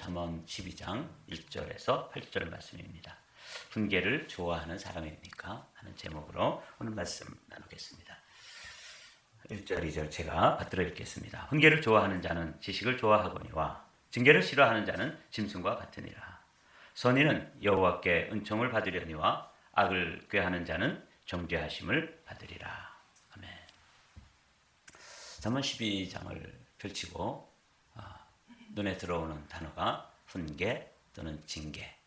잠언 12장 1절에서 8절 말씀입니다. 훈계를 좋아하는 사람입니까? 하는 제목으로 오늘 말씀 나누겠습니다. 1절, 2절 제가 받들어 읽겠습니다. 훈계를 좋아하는 자는 지식을 좋아하거니와 징계를 싫어하는 자는 짐승과 같으니라. 선인은 여호와께 은총을 받으려니와 악을 꾀하는 자는 정죄하심을 받으리라. 아멘. 잠언 12장을 펼치고 눈에 들어오는 단어가 훈계 또는 징계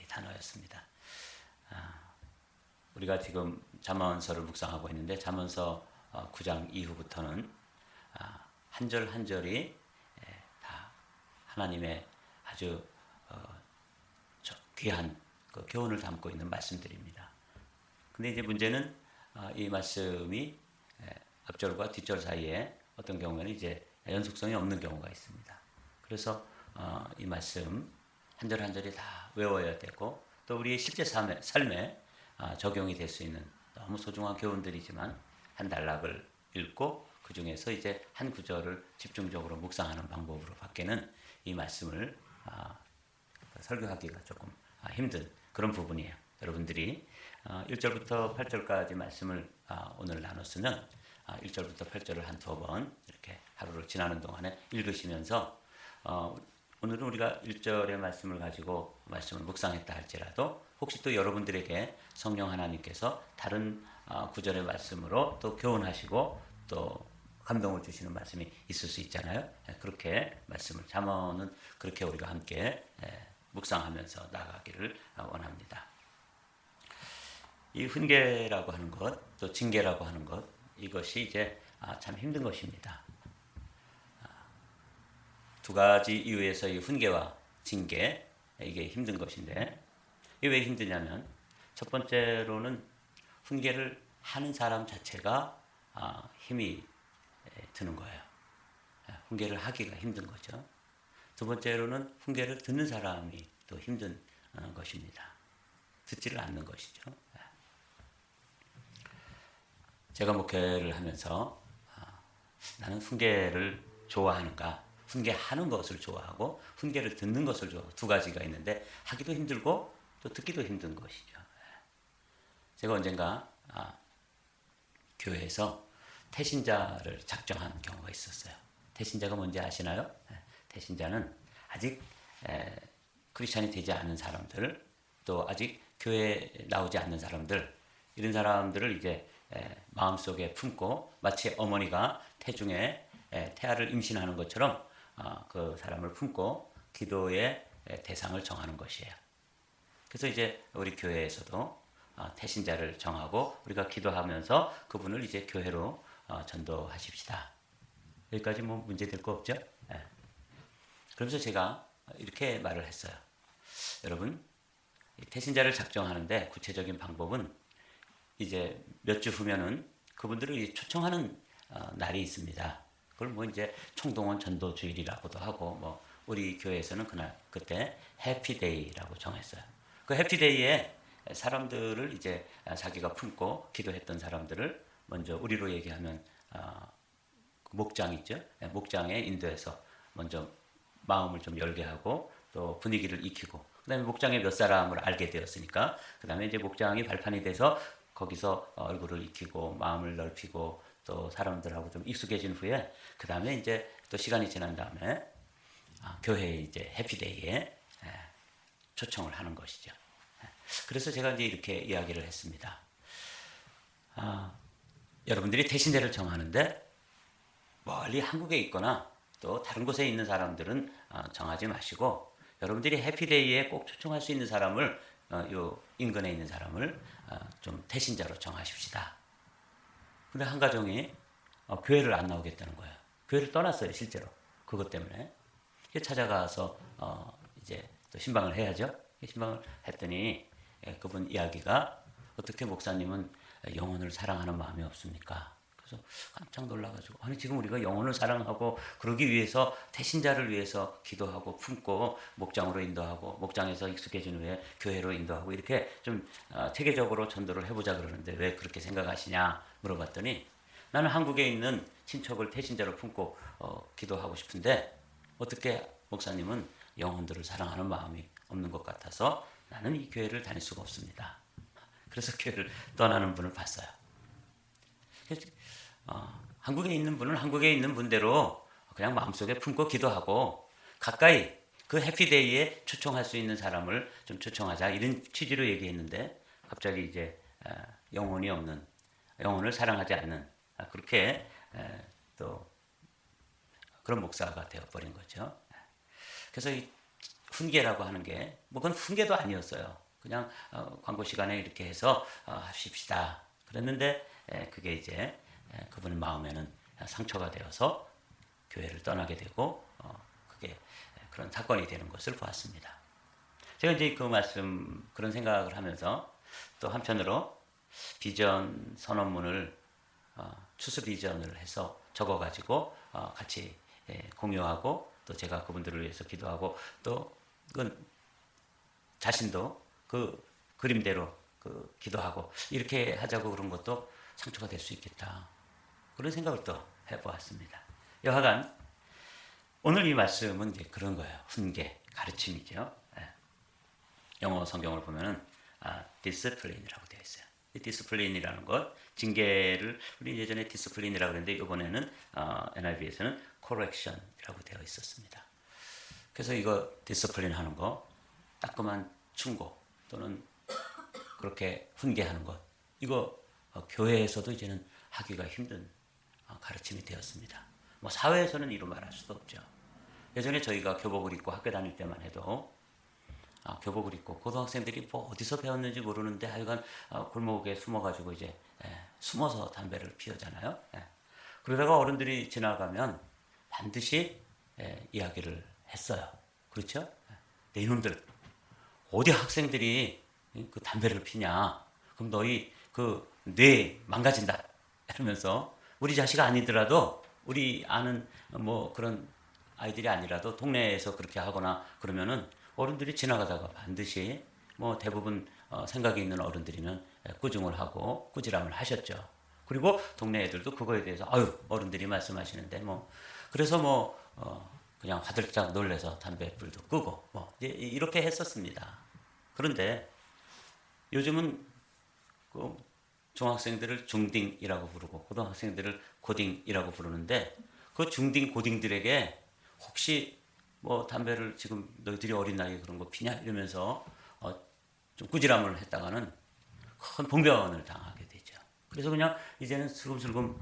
단어였습니다. 우리가 지금 잠언서를 묵상하고 있는데 잠언서 9장 이후부터는 한 절 한 절이 다 하나님의 아주 귀한 그 교훈을 담고 있는 말씀들입니다. 근데 이제 문제는 이 말씀이 앞절과 뒷절 사이에 어떤 경우에는 이제 연속성이 없는 경우가 있습니다. 그래서 이 말씀 한 절 한 절이 다 외워야 되고 또 우리의 실제 삶에 적용이 될 수 있는 너무 소중한 교훈들이지만 한 단락을 읽고 그 중에서 이제 한 구절을 집중적으로 묵상하는 방법으로 밖에는 이 말씀을 설교하기가 조금 힘든 그런 부분이에요. 여러분들이 1절부터 8절까지 말씀을 오늘 나눴으면 1절부터 8절을 한 두 번 이렇게 하루를 지나는 동안에 읽으시면서 오늘은 우리가 1절의 말씀을 가지고 말씀을 묵상했다 할지라도 혹시 또 여러분들에게 성령 하나님께서 다른 구절의 말씀으로 또 교훈하시고 또 감동을 주시는 말씀이 있을 수 있잖아요. 그렇게 말씀을 잠언은 그렇게 우리가 함께 묵상하면서 나가기를 원합니다. 이 훈계라고 하는 것, 또 징계라고 하는 것, 이것이 이제 참 힘든 것입니다. 두 가지 이유에서 이 훈계와 징계, 이게 힘든 것인데 이게 왜 힘드냐면 첫 번째로는 훈계를 하는 사람 자체가 힘이 드는 거예요. 훈계를 하기가 힘든 거죠. 두 번째로는 훈계를 듣는 사람이 또 힘든 것입니다. 듣지를 않는 것이죠. 제가 목회를 하면서 나는 훈계를 좋아하는가, 훈계하는 것을 좋아하고 훈계를 듣는 것을 좋아하고 두 가지가 있는데 하기도 힘들고 또 듣기도 힘든 것이죠. 제가 언젠가 교회에서 태신자를 작정한 경우가 있었어요. 태신자가 뭔지 아시나요? 태신자는 아직 크리스찬이 되지 않은 사람들, 또 아직 교회에 나오지 않는 사람들, 이런 사람들을 이제 마음속에 품고 마치 어머니가 태중에 태아를 임신하는 것처럼 그 사람을 품고 기도의 대상을 정하는 것이에요. 그래서 이제 우리 교회에서도 태신자를 정하고 우리가 기도하면서 그분을 이제 교회로 전도하십시다. 여기까지 뭐 문제될 거 없죠? 그러면서 제가 이렇게 말을 했어요. 여러분, 태신자를 작정하는데 구체적인 방법은 이제 몇 주 후면은 그분들을 초청하는 날이 있습니다. 그걸 뭐 이제 총동원 전도 주일이라고도 하고 뭐 우리 교회에서는 그때 해피데이라고 정했어요. 그 해피데이에 사람들을 이제 자기가 품고 기도했던 사람들을 먼저 우리로 얘기하면 목장 있죠. 목장에 인도해서 먼저 마음을 좀 열게 하고 또 분위기를 익히고 그다음에 목장에 몇 사람을 알게 되었으니까 그다음에 이제 목장이 발판이 돼서 거기서 얼굴을 익히고 마음을 넓히고 또 사람들하고 좀 익숙해진 후에 그 다음에 이제 또 시간이 지난 다음에 교회에 이제 해피데이에 초청을 하는 것이죠. 그래서 제가 이제 이렇게 이야기를 했습니다. 여러분들이 태신자를 정하는데 멀리 한국에 있거나 또 다른 곳에 있는 사람들은 정하지 마시고 여러분들이 해피데이에 꼭 초청할 수 있는 사람을 요 인근에 있는 사람을 좀 태신자로 정하십시다. 근데 한 가정이 교회를 안 나오겠다는 거예요. 교회를 떠났어요, 실제로. 그것 때문에. 찾아가서 이제 또 신방을 해야죠. 신방을 했더니 그분 이야기가 어떻게 목사님은 영혼을 사랑하는 마음이 없습니까? 그래서 깜짝 놀라가지고 아니 지금 우리가 영혼을 사랑하고 그러기 위해서 태신자를 위해서 기도하고 품고 목장으로 인도하고 목장에서 익숙해진 후에 교회로 인도하고 이렇게 좀 체계적으로 전도를 해보자 그러는데 왜 그렇게 생각하시냐 물어봤더니 나는 한국에 있는 친척을 태신자로 품고 기도하고 싶은데 어떻게 목사님은 영혼들을 사랑하는 마음이 없는 것 같아서 나는 이 교회를 다닐 수가 없습니다. 그래서 교회를 떠나는 분을 봤어요. 한국에 있는 분은 한국에 있는 분대로 그냥 마음속에 품고 기도하고 가까이 그 해피데이에 초청할 수 있는 사람을 좀 초청하자 이런 취지로 얘기했는데 갑자기 이제 영혼이 없는 영혼을 사랑하지 않는 그렇게 또 그런 목사가 되어버린 거죠. 그래서 이 훈계라고 하는 게 뭐 그건 훈계도 아니었어요. 그냥 광고 시간에 이렇게 해서 하십시다. 그랬는데 그게 이제 그분의 마음에는 상처가 되어서 교회를 떠나게 되고 그게 그런 사건이 되는 것을 보았습니다. 제가 이제 그 말씀 그런 생각을 하면서 또 한편으로 비전 선언문을 추수 비전을 해서 적어가지고 같이 공유하고 또 제가 그분들을 위해서 기도하고 또 그건 자신도 그 그림대로 그 기도하고 이렇게 하자고 그런 것도 상처가 될 수 있겠다. 그런 생각을 또 해보았습니다. 여하간 오늘 이 말씀은 이제 그런 거예요. 훈계, 가르침이죠. 영어 성경을 보면은 discipline이라고 되어 있어요. 이 discipline이라는 것, 징계를 우리 예전에 discipline이라고 그랬는데 이번에는 NIV에서는 correction이라고 되어 있었습니다. 그래서 이거 discipline 하는 거, 따끔한 충고 또는 그렇게 훈계하는 것, 이거 교회에서도 이제는 하기가 힘든 가르침이 되었습니다. 뭐 사회에서는 이루 말할 수도 없죠. 예전에 저희가 교복을 입고 학교 다닐 때만 해도 교복을 입고 고등학생들이 뭐 어디서 배웠는지 모르는데 하여간 골목에 숨어가지고 이제 숨어서 담배를 피우잖아요. 그러다가 어른들이 지나가면 반드시 이야기를 했어요. 그렇죠? 네, 이놈들 어디 학생들이 그 담배를 피냐? 그럼 너희 그 뇌 망가진다. 이러면서 우리 자식 아니더라도 우리 아는 뭐 그런 아이들이 아니라도 동네에서 그렇게 하거나 그러면은 어른들이 지나가다가 반드시 뭐 대부분 생각이 있는 어른들이면 꾸중을 하고 꾸지람을 하셨죠. 그리고 동네 애들도 그거에 대해서 아유 어른들이 말씀하시는데 뭐 그래서 뭐 그냥 화들짝 놀래서 담배불도 끄고 뭐 이렇게 했었습니다. 그런데 요즘은 그 중학생들을 중딩이라고 부르고 고등학생들을 고딩이라고 부르는데 그 중딩 고딩들에게 혹시 뭐 담배를 지금 너희들이 어린 나이에 그런 거 피냐 이러면서 좀 꾸지람을 했다가는 큰 봉변을 당하게 되죠. 그래서 그냥 이제는 슬금슬금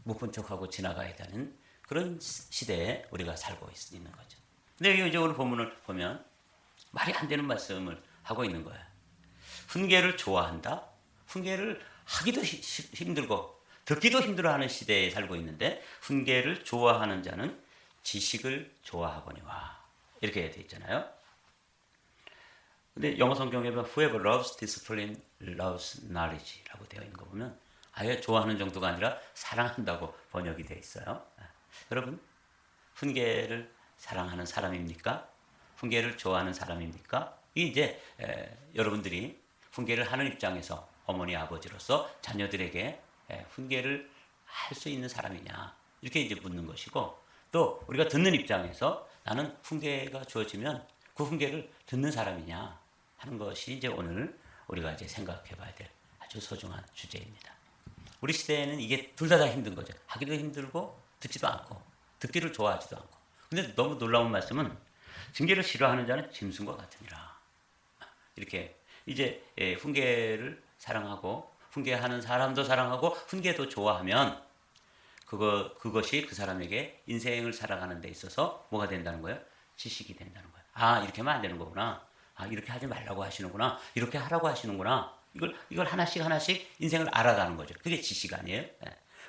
못 본 척하고 지나가야 되는 그런 시대에 우리가 살고 있는 거죠. 근데 이제 오늘 본문을 보면 말이 안 되는 말씀을 하고 있는 거예요. 훈계를 좋아한다? 훈계를 하기도 힘들고 듣기도 힘들어하는 시대에 살고 있는데 훈계를 좋아하는 자는 지식을 좋아하거니와 이렇게 되어 있잖아요. 근데 영어 성경에 보면 whoever loves discipline loves knowledge라고 되어 있는 거 보면 아예 좋아하는 정도가 아니라 사랑한다고 번역이 되어 있어요. 여러분 훈계를 사랑하는 사람입니까? 훈계를 좋아하는 사람입니까? 이제 여러분들이 훈계를 하는 입장에서 어머니 아버지로서 자녀들에게 훈계를 할 수 있는 사람이냐 이렇게 이제 묻는 것이고 또 우리가 듣는 입장에서 나는 훈계가 주어지면 그 훈계를 듣는 사람이냐 하는 것이 이제 오늘 우리가 이제 생각해봐야 될 아주 소중한 주제입니다. 우리 시대에는 이게 둘 다 힘든 거죠. 하기도 힘들고 듣지도 않고 듣기를 좋아하지도 않고. 근데 너무 놀라운 말씀은 징계를 싫어하는 자는 짐승과 같으니라. 이렇게 이제 훈계를 사랑하고 훈계하는 사람도 사랑하고 훈계도 좋아하면 그것이 그 사람에게 인생을 살아가는 데 있어서 뭐가 된다는 거예요? 지식이 된다는 거예요. 아 이렇게 하면 안 되는 거구나. 아 이렇게 하지 말라고 하시는구나. 이렇게 하라고 하시는구나. 이걸 하나씩 인생을 알아가는 거죠. 그게 지식 아니에요?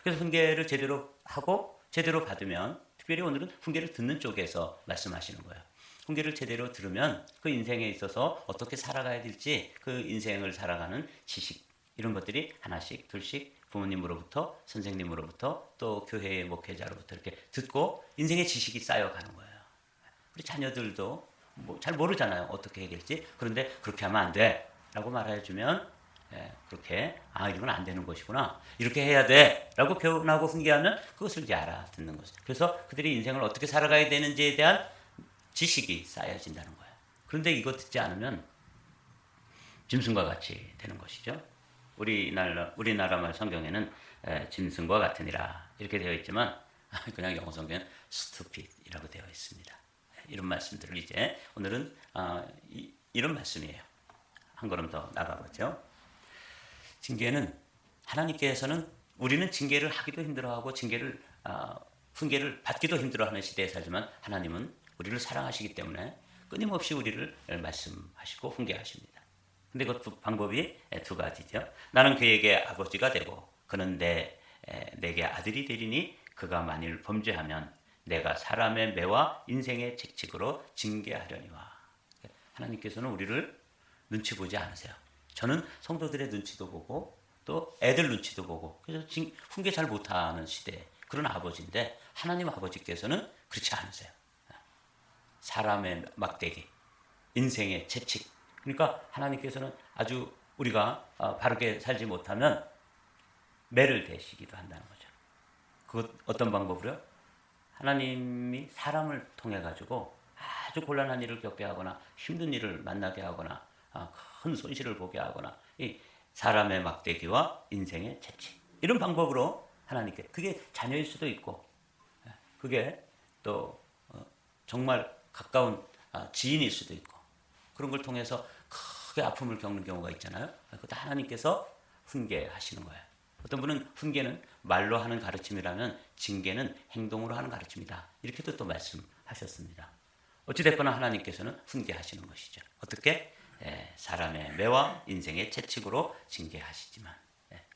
그래서 훈계를 제대로 하고 제대로 받으면 특별히 오늘은 훈계를 듣는 쪽에서 말씀하시는 거예요. 훈계를 제대로 들으면 그 인생에 있어서 어떻게 살아가야 될지 그 인생을 살아가는 지식 이런 것들이 하나씩 둘씩 부모님으로부터 선생님으로부터 또 교회의 목회자로부터 이렇게 듣고 인생의 지식이 쌓여가는 거예요. 우리 자녀들도 뭐 잘 모르잖아요. 어떻게 해야 될지. 그런데 그렇게 하면 안 돼 라고 말해주면 그렇게 이건 안 되는 것이구나. 이렇게 해야 돼 라고 교훈하고 훈계하면 그것을 이제 알아듣는 거죠. 그래서 그들이 인생을 어떻게 살아가야 되는지에 대한 지식이 쌓여진다는 거예요. 그런데 이거 듣지 않으면 짐승과 같이 되는 것이죠. 우리나라 말 성경에는 짐승과 같으니라 이렇게 되어 있지만 그냥 영어 성경은 stupid이라고 되어 있습니다. 이런 말씀들을 이제 오늘은 이런 말씀이에요. 한 걸음 더 나가보죠. 징계는 하나님께서는 우리는 징계를 하기도 힘들어하고 훈계를 받기도 힘들어하는 시대에 살지만 하나님은 우리를 사랑하시기 때문에 끊임없이 우리를 말씀하시고 훈계하십니다. 근데 그것도 방법이 두 가지죠. 나는 그에게 아버지가 되고 그는 내게 아들이 되리니 그가 만일 범죄하면 내가 사람의 매와 인생의 책칙으로 징계하려니와. 하나님께서는 우리를 눈치 보지 않으세요. 저는 성도들의 눈치도 보고 또 애들 눈치도 보고 그래서 훈계 잘 못하는 시대 그런 아버지인데 하나님 아버지께서는 그렇지 않으세요. 사람의 막대기, 인생의 채찍. 그러니까 하나님께서는 아주 우리가 바르게 살지 못하면 매를 대시기도 한다는 거죠. 그것 어떤 방법으로요? 하나님이 사람을 통해 가지고 아주 곤란한 일을 겪게 하거나 힘든 일을 만나게 하거나 큰 손실을 보게 하거나 이 사람의 막대기와 인생의 채찍 이런 방법으로 하나님께 그게 자녀일 수도 있고 그게 또 정말 가까운 지인일 수도 있고 그런 걸 통해서 크게 아픔을 겪는 경우가 있잖아요. 그것도 하나님께서 훈계하시는 거예요. 어떤 분은 훈계는 말로 하는 가르침이라면 징계는 행동으로 하는 가르침이다. 이렇게도 또 말씀하셨습니다. 어찌됐거나 하나님께서는 훈계하시는 것이죠. 어떻게? 사람의 매와 인생의 채찍으로 징계하시지만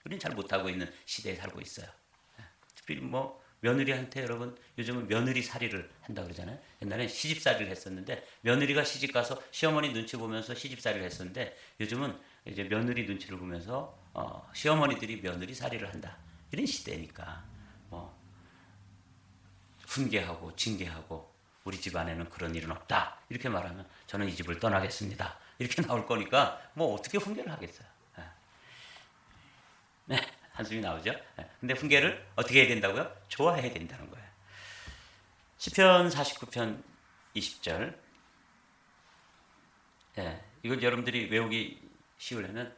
우리는 잘 못하고 있는 시대에 살고 있어요. 특별히 며느리한테 여러분 요즘은 며느리살이를 한다 그러잖아요. 옛날엔 시집살이를 했었는데 며느리가 시집가서 시어머니 눈치 보면서 시집살이를 했었는데 요즘은 이제 며느리 눈치를 보면서 시어머니들이 며느리살이를 한다. 이런 시대니까 훈계하고 징계하고 우리 집안에는 그런 일은 없다. 이렇게 말하면 저는 이 집을 떠나겠습니다. 이렇게 나올 거니까 어떻게 훈계를 하겠어요. 네, 한숨이 나오죠. 근데 훈계를 어떻게 해야 된다고요? 좋아해야 된다는 거예요. 시편 49편 20절. 이걸 여러분들이 외우기 쉬우려면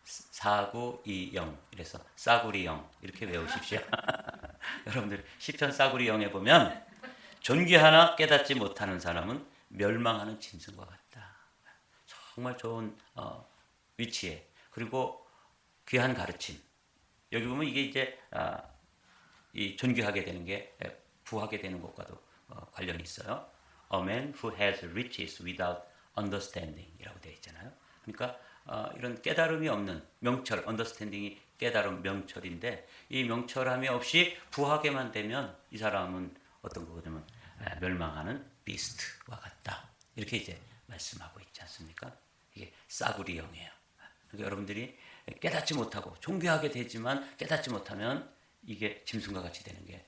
4920 이래서 싸구리 영 이렇게 외우십시오. 여러분들 시편 싸구리 영에 보면 존귀하나 깨닫지 못하는 사람은 멸망하는 짐승과 같다. 정말 좋은 위치에 그리고 귀한 가르침. 여기 보면 이게 이제 이 존귀하게 되는 게 부하게 되는 것과도 관련이 있어요. A man who has riches without understanding이라고 되어 있잖아요. 그러니까 이런 깨달음이 없는 명철, understanding이 깨달음 명철인데 이 명철함이 없이 부하게만 되면 이 사람은 어떤 거냐면 멸망하는 비스트와 같다. 이렇게 이제 말씀하고 있지 않습니까? 이게 싸구리 영이에요. 그러니까 여러분들이 깨닫지 못하고 존귀하게 되지만 깨닫지 못하면 이게 짐승과 같이 되는 게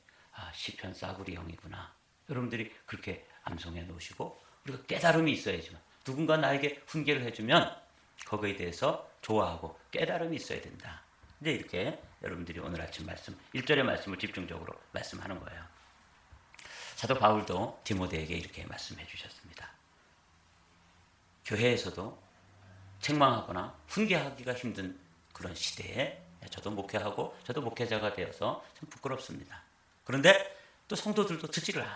시편 싸구리 영이구나. 여러분들이 그렇게 암송해 놓으시고 우리가 깨달음이 있어야지만 누군가 나에게 훈계를 해주면 거기에 대해서 좋아하고 깨달음이 있어야 된다. 이제 이렇게 여러분들이 오늘 아침 말씀 1절의 말씀을 집중적으로 말씀하는 거예요. 사도 바울도 디모데에게 이렇게 말씀해 주셨습니다. 교회에서도 책망하거나 훈계하기가 힘든 그런 시대에 저도 목회하고 저도 목회자가 되어서 참 부끄럽습니다. 그런데 또 성도들도 듣지를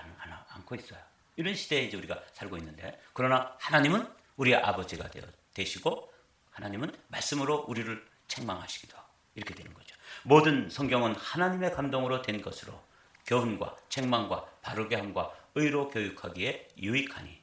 않고 있어요. 이런 시대에 이제 우리가 살고 있는데 그러나 하나님은 우리의 아버지가 되시고 하나님은 말씀으로 우리를 책망하시기도 하고 이렇게 되는 거죠. 모든 성경은 하나님의 감동으로 된 것으로 교훈과 책망과 바르게 함과 의로 교육하기에 유익하니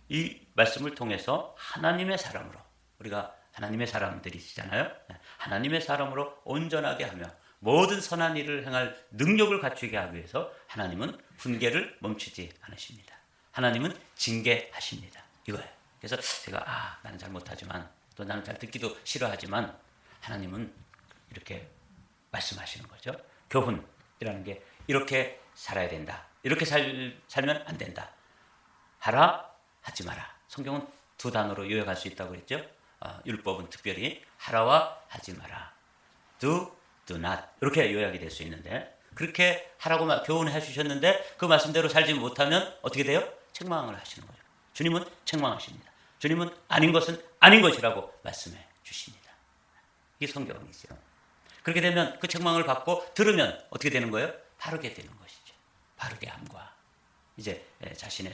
이 말씀을 통해서 하나님의 사람으로 우리가 하나님의 사람들이시잖아요. 하나님의 사람으로 온전하게 하며 모든 선한 일을 행할 능력을 갖추게 하기 위해서 하나님은 훈계를 멈추지 않으십니다. 하나님은 징계하십니다. 이거예요. 그래서 제가 나는 잘 못하지만 또 나는 잘 듣기도 싫어하지만 하나님은 이렇게 말씀하시는 거죠. 교훈이라는 게 이렇게 살아야 된다. 이렇게 살면 안 된다. 하라, 하지 마라. 성경은 두 단어로 요약할 수 있다고 그랬죠. 율법은 특별히 하라와 하지 마라. do not 이렇게 요약이 될 수 있는데 그렇게 하라고 교훈해 주셨는데 그 말씀대로 살지 못하면 어떻게 돼요? 책망을 하시는 거죠. 주님은 책망하십니다. 주님은 아닌 것은 아닌 것이라고 말씀해 주십니다. 이게 성경이죠. 그렇게 되면 그 책망을 받고 들으면 어떻게 되는 거예요? 바르게 되는 것이죠. 바르게 함과 이제 자신의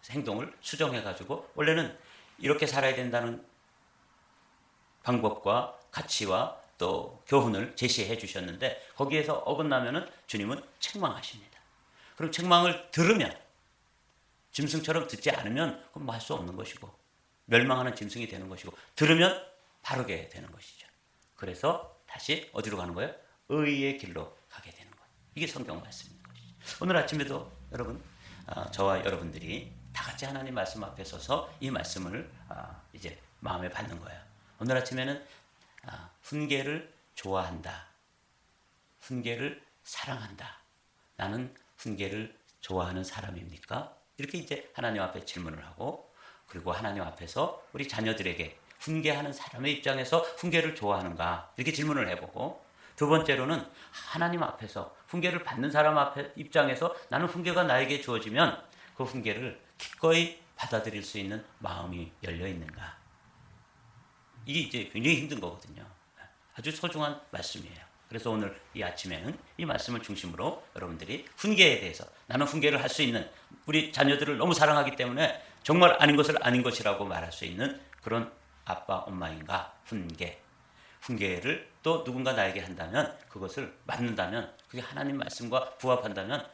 행동을 수정해가지고 원래는 이렇게 살아야 된다는 방법과 가치와 또 교훈을 제시해 주셨는데 거기에서 어긋나면은 주님은 책망하십니다. 그럼 책망을 들으면 짐승처럼 듣지 않으면 그럼 뭐 할 수 없는 것이고 멸망하는 짐승이 되는 것이고 들으면 바르게 되는 것이죠. 그래서 다시 어디로 가는 거예요? 의의 길로 가게 되는 거예요. 이게 성경 말씀인 것이죠. 오늘 아침에도 여러분 저와 여러분들이 다 같이 하나님 말씀 앞에 서서 이 말씀을 이제 마음에 받는 거예요. 오늘 아침에는 훈계를 좋아한다. 훈계를 사랑한다. 나는 훈계를 좋아하는 사람입니까? 이렇게 이제 하나님 앞에 질문을 하고 그리고 하나님 앞에서 우리 자녀들에게 훈계하는 사람의 입장에서 훈계를 좋아하는가 이렇게 질문을 해보고 두 번째로는 하나님 앞에서 훈계를 받는 사람 앞에 입장에서 나는 훈계가 나에게 주어지면 그 훈계를 기꺼이 받아들일 수 있는 마음이 열려 있는가. 이게 이제 굉장히 힘든 거거든요. 아주 소중한 말씀이에요. 그래서 오늘 이 아침에는 이 말씀을 중심으로 여러분들이 훈계에 대해서 나는 훈계를 할 수 있는 우리 자녀들을 너무 사랑하기 때문에 정말 아닌 것을 아닌 것이라고 말할 수 있는 그런 아빠 엄마인가 훈계를 또 누군가 나에게 한다면 그것을 맞는다면 그게 하나님 말씀과 부합한다면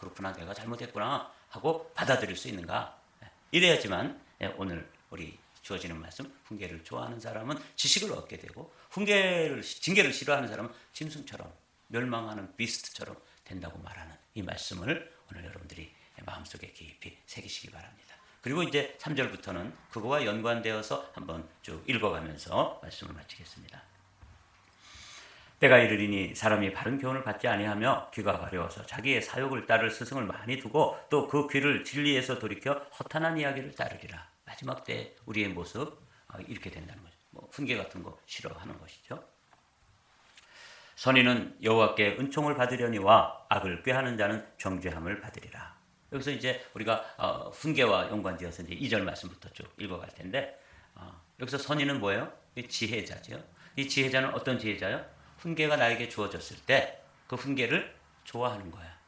그렇구나 내가 잘못했구나 하고 받아들일 수 있는가. 이래야지만 오늘 우리 주어지는 말씀 훈계를 좋아하는 사람은 지식을 얻게 되고 징계를 싫어하는 사람은 짐승처럼 멸망하는 비스트처럼 된다고 말하는 이 말씀을 오늘 여러분들이 마음속에 깊이 새기시기 바랍니다. 그리고 이제 3절부터는 그거와 연관되어서 한번 쭉 읽어가면서 말씀을 마치겠습니다. 때가 이르리니 사람이 바른 교훈을 받지 아니하며 귀가 가려워서 자기의 사욕을 따를 스승을 많이 두고 또 그 귀를 진리에서 돌이켜 허탄한 이야기를 따르리라. 마지막 때 우리의 모습 이렇게 된다는 거죠. 훈계 같은 거 싫어하는 것이죠. 선인은 여호와께 은총을 받으려니와 악을 꾀하는 자는 정죄함을 받으리라. 여기서 이제 우리가 훈계와 연관지어서 이제 2절 말씀부터 쭉 읽어갈 텐데 여기서 선인은 뭐예요? 지혜자죠. 이 지혜자는 어떤 지혜자요? 훈계가 나에게 주어졌을 때 그 훈계를 좋아하는 거야.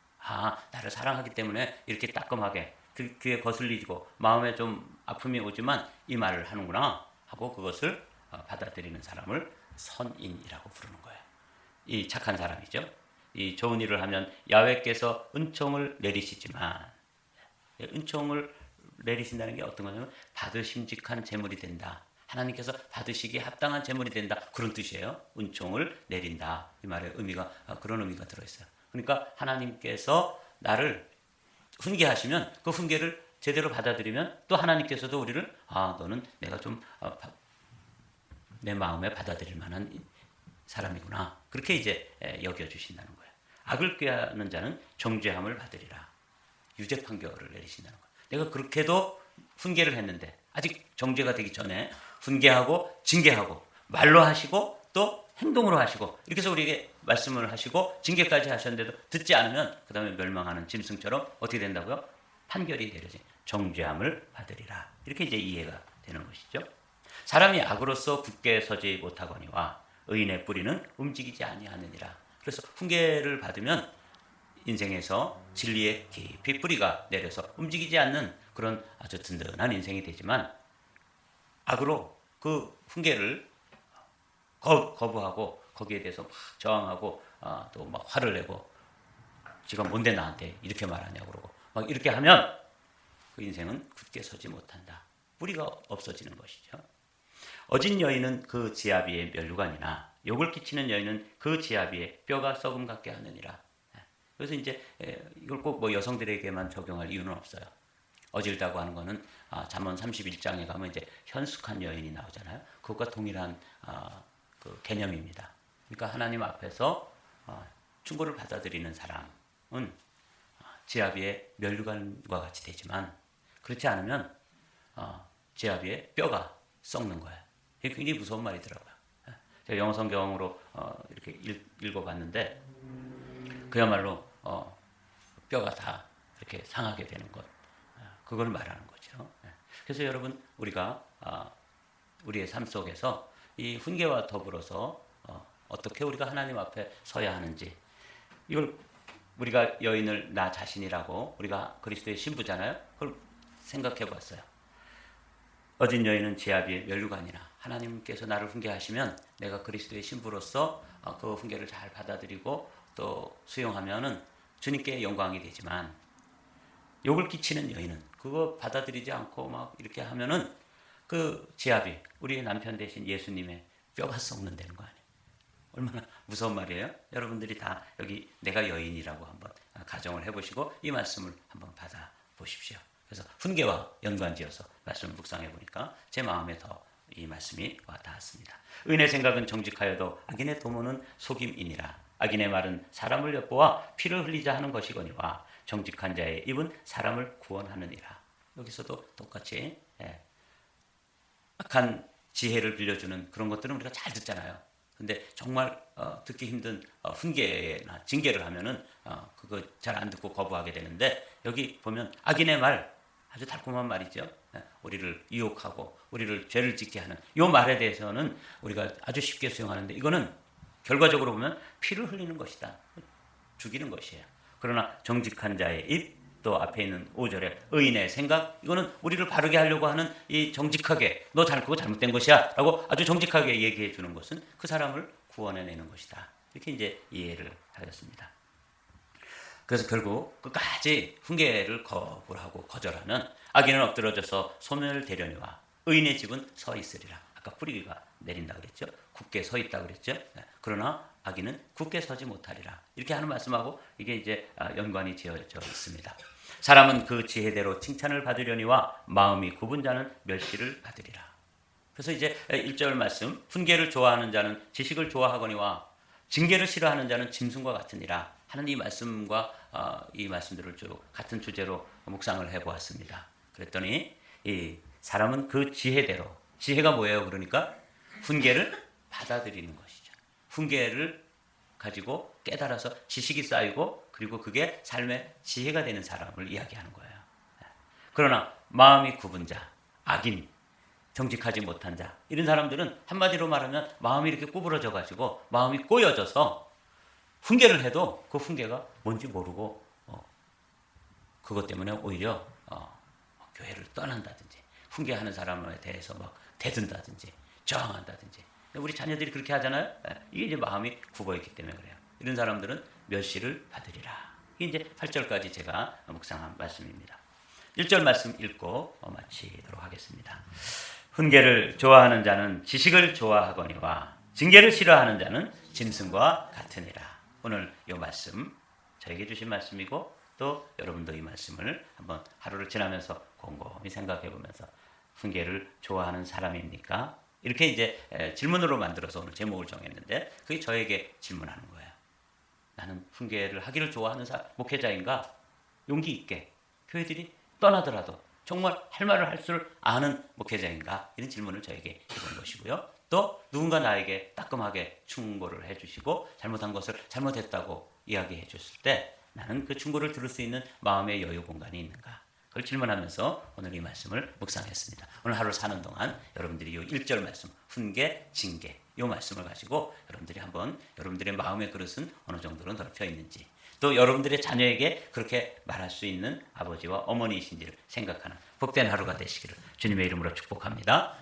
나를 사랑하기 때문에 이렇게 따끔하게 귀에 거슬리고 마음에 좀 아픔이 오지만 이 말을 하는구나 하고 그것을 받아들이는 사람을 선인이라고 부르는 거예요. 이 착한 사람이죠. 이 좋은 일을 하면 야훼께서 은총을 내리시지만 은총을 내리신다는 게 어떤 거냐면 받으심직한 재물이 된다. 하나님께서 받으시기에 합당한 재물이 된다. 그런 뜻이에요. 은총을 내린다. 이 말의 의미가 그런 의미가 들어있어요. 그러니까 하나님께서 나를 훈계하시면 그 훈계를 제대로 받아들이면 또 하나님께서도 우리를 너는 내가 좀 내 마음에 받아들일 만한 사람이구나. 그렇게 이제 여겨주신다는 거예요. 악을 꾀하는 자는 정죄함을 받으리라. 유죄 판결을 내리신다는 거예요. 내가 그렇게도 훈계를 했는데 아직 정죄가 되기 전에 훈계하고 징계하고 말로 하시고 또 행동으로 하시고 이렇게 해서 우리에게 말씀을 하시고 징계까지 하셨는데도 듣지 않으면 그 다음에 멸망하는 짐승처럼 어떻게 된다고요? 판결이 내려진 정죄함을 받으리라. 이렇게 이제 이해가 되는 것이죠. 사람이 악으로서 굳게 서지 못하거니와 의인의 뿌리는 움직이지 아니하느니라. 그래서 훈계를 받으면 인생에서 진리의 깊이 뿌리가 내려서 움직이지 않는 그런 아주 든든한 인생이 되지만 악으로 그 훈계를 거부하고 거기에 대해서 막 저항하고 또 막 화를 내고 지가 뭔데 나한테 이렇게 말하냐고 그러고 막 이렇게 하면 그 인생은 굳게 서지 못한다. 뿌리가 없어지는 것이죠. 어진 여인은 그 지압 위에 면류관이나 욕을 끼치는 여인은 그 지압 위에 뼈가 썩음 같게 하느니라. 그래서 이제 이걸 꼭 뭐 여성들에게만 적용할 이유는 없어요. 어질다고 하는 거는 잠언 31장에 가면 이제 현숙한 여인이 나오잖아요. 그것과 동일한 그 개념입니다. 그러니까 하나님 앞에서 충고를 받아들이는 사람은 지압 위에 면류관과 같이 되지만 그렇지 않으면 지압 위에 뼈가 썩는 거예요. 이게 굉장히 무서운 말이더라고요. 제가 영어 성경으로 이렇게 읽어봤는데 그야말로 뼈가 다 이렇게 상하게 되는 것 그걸 말하는 거죠. 그래서 여러분 우리가 우리의 삶 속에서 이 훈계와 더불어서 어떻게 우리가 하나님 앞에 서야 하는지, 이걸 우리가 여인을 나 자신이라고, 우리가 그리스도의 신부잖아요. 그걸 생각해 봤어요. 어진 여인은 제 아비의 면류관이나 하나님께서 나를 훈계하시면 내가 그리스도의 신부로서 그 훈계를 잘 받아들이고 또 수용하면은 주님께 영광이 되지만, 욕을 끼치는 여인은 그거 받아들이지 않고 막 이렇게 하면은 그 지아비, 우리 남편 대신 예수님의 뼈가 썩는다는 거 아니에요. 얼마나 무서운 말이에요. 여러분들이 다 여기 내가 여인이라고 한번 가정을 해보시고 이 말씀을 한번 받아보십시오. 그래서 훈계와 연관지어서 말씀을 묵상해 보니까 제 마음에 더 이 말씀이 와 닿았습니다. 의인의 생각은 정직하여도 악인의 도모는 속임이니라. 악인의 말은 사람을 엿보아 피를 흘리자 하는 것이거니와 정직한 자의 입은 사람을 구원하느니라. 여기서도 똑같이 악한 지혜를 빌려주는 그런 것들은 우리가 잘 듣잖아요. 근데 정말 듣기 힘든 훈계나 징계를 하면은 그거 잘 안 듣고 거부하게 되는데, 여기 보면 악인의 말, 아주 달콤한 말이죠. 우리를 유혹하고 우리를 죄를 짓게 하는 이 말에 대해서는 우리가 아주 쉽게 수용하는데, 이거는 결과적으로 보면 피를 흘리는 것이다. 죽이는 것이에요. 그러나 정직한 자의 입, 또 앞에 있는 5절에 의인의 생각, 이거는 우리를 바르게 하려고 하는 이 정직하게, 너 그거 잘못된 것이야 라고 아주 정직하게 얘기해 주는 것은 그 사람을 구원해내는 것이다. 이렇게 이제 이해를 하였습니다. 그래서 결국 끝까지 훈계를 거부하고 거절하는 악인은 엎드러져서 소멸되려니와 의인의 집은 서 있으리라. 아까 뿌리가 내린다 그랬죠. 굳게 서 있다 그랬죠. 그러나 악인은 굳게 서지 못하리라. 이렇게 하는 말씀하고 이게 이제 연관이 지어져 있습니다. 사람은 그 지혜대로 칭찬을 받으려니와 마음이 굽은 자는 멸시를 받으리라. 그래서 이제 1절 말씀, 훈계를 좋아하는 자는 지식을 좋아하거니와 징계를 싫어하는 자는 짐승과 같으니라 하는 이 말씀과 이 말씀들을 쭉 같은 주제로 묵상을 해보았습니다. 그랬더니 이 사람은 그 지혜대로, 지혜가 뭐예요? 그러니까 훈계를 받아들이는 것이죠. 훈계를 가지고 깨달아서 지식이 쌓이고, 그리고 그게 삶의 지혜가 되는 사람을 이야기하는 거예요. 그러나 마음이 굽은 자, 악인, 정직하지 못한 자, 이런 사람들은 한마디로 말하면 마음이 이렇게 구부러져 가지고 마음이 꼬여져서 훈계를 해도 그 훈계가 뭔지 모르고 그것 때문에 오히려 교회를 떠난다든지 훈계하는 사람에 대해서 막 대든다든지 저항한다든지. 우리 자녀들이 그렇게 하잖아요. 이게 이제 마음이 굽어있기 때문에 그래요. 이런 사람들은 멸시를 받으리라. 이게 이제 8절까지 제가 묵상한 말씀입니다. 1절 말씀 읽고 마치도록 하겠습니다. 훈계를 좋아하는 자는 지식을 좋아하거니와 징계를 싫어하는 자는 짐승과 같으니라. 오늘 이 말씀 저에게 주신 말씀이고, 또 여러분도 이 말씀을 한번 하루를 지나면서 곰곰이 생각해 보면서 훈계를 좋아하는 사람입니까? 이렇게 이제 질문으로 만들어서 오늘 제목을 정했는데, 그게 저에게 질문하는 거예요. 나는 훈계를 하기를 좋아하는 목회자인가? 용기 있게 교회들이 떠나더라도 정말 할 말을 할 줄 아는 목회자인가? 이런 질문을 저에게 해본 것이고요. 또 누군가 나에게 따끔하게 충고를 해주시고 잘못한 것을 잘못했다고 이야기해 줬을 때 나는 그 충고를 들을 수 있는 마음의 여유 공간이 있는가? 그걸 질문하면서 오늘 이 말씀을 묵상했습니다. 오늘 하루 사는 동안 여러분들이 이 1절 말씀, 훈계, 징계, 이 말씀을 가지고 여러분들이 한번 여러분들의 마음의 그릇은 어느 정도로 넓혀 있는지, 또 여러분들의 자녀에게 그렇게 말할 수 있는 아버지와 어머니이신지를 생각하는 복된 하루가 되시기를 주님의 이름으로 축복합니다.